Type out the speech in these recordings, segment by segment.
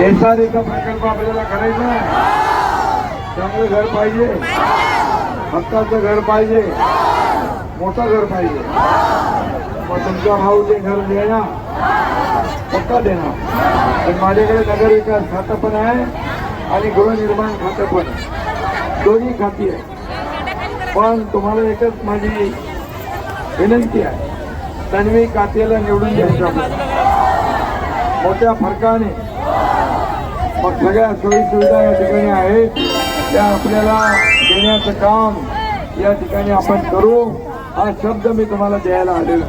एसआरईचा प्रकल्प आपल्याला करायचा आहे. चांगलं घर पाहिजे, हक्काचं घर पाहिजे, मोठं घर पाहिजे. मग तुमचा भाऊ ते घर देणार, पक्का देणार. पण माझ्याकडे नगर विकास खातं पण आहे आणि गृहनिर्माण खातं पण आहे, दोन्ही खाती आहे. पण तुम्हाला एकच माझी विनंती आहे, तन्वी कातेला निवडून द्यायचं मोठ्या फरकाने. मग सगळ्या सोयी सुविधा या ठिकाणी आहेत, त्या आपल्याला देण्याचं काम या ठिकाणी आपण करू. हा शब्द मी तुम्हाला द्यायला आलेला.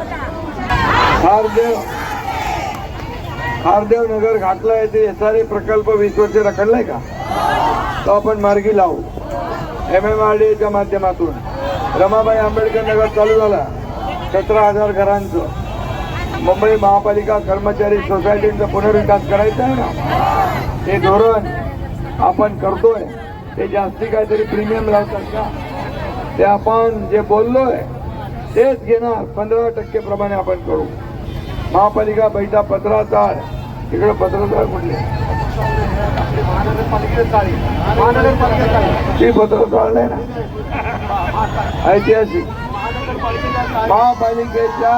खारदेव नगर घातला आहे ते एसआरई प्रकल्प 20 वर्ष रखडलाय का, तो आपण मार्गी लावू. MMRDAच्या माध्यमातून रमाबाई आंबेडकर नगर चालू झाला, 17,000 घरांचं. मुंबई महापालिका कर्मचारी सोसायटीचा पुनर्विकास करायचा आहे ना, हे धोरण आपण करतोय. ते जास्ती काहीतरी प्रीमियम लावतात का, ते आपण जे बोललोय तेच घेणार. 15% प्रमाणे आपण करू. महापालिका बैठा पत्राचाळ, इकडे पत्राचाळ कुठले ती पत्राचाळ नाही ना, ऐतिहासिक महापालिकेच्या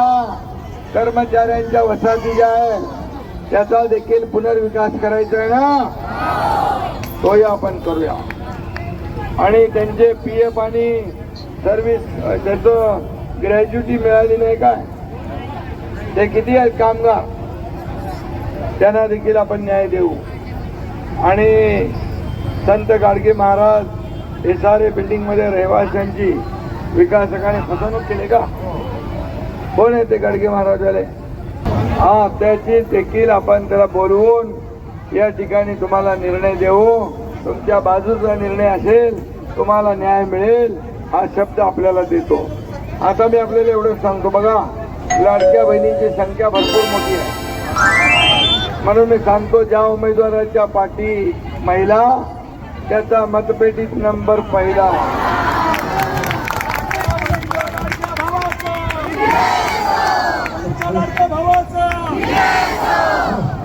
कर्मचाऱ्यांच्या वसाहती ज्या आहे त्याचा देखील पुनर्विकास करायचा आहे ना, तोही आपण करूया. आणि त्यांचे PF आणि सर्व्हिस त्याचं ग्रॅज्युटी मिळाली नाही काय, ते किती आहेत कामगार, त्यांना देखील आपण न्याय देऊ. आणि संत गाडगे महाराज एसआरई बिल्डिंगमध्ये रहिवाशांची विकासकाने फसवणूक केली का, कोण आहे ते गाडगे महाराजवाले, हा त्याची देखील आपण त्याला बोलवून या ठिकाणी तुम्हाला निर्णय देऊ. तुमच्या बाजूचा निर्णय असेल, तुम्हाला न्याय मिळेल, हा शब्द आपल्याला देतो. आता मी आपल्याला एवढंच सांगतो, बघा लाडक्या बहिणींची संख्या भरपूर मोठी आहे, म्हणून मी सांगतो ज्या उमेदवाराच्या पाठी महिला त्याचा मतपेटीत नंबर पहिला.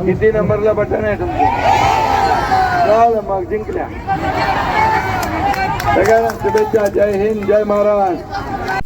किती नंबरला बटन आहे तुमचं, चाल मग जिंकल्या. सगळ्यांना शुभेच्छा. जय हिंद, जय महाराष्ट्र.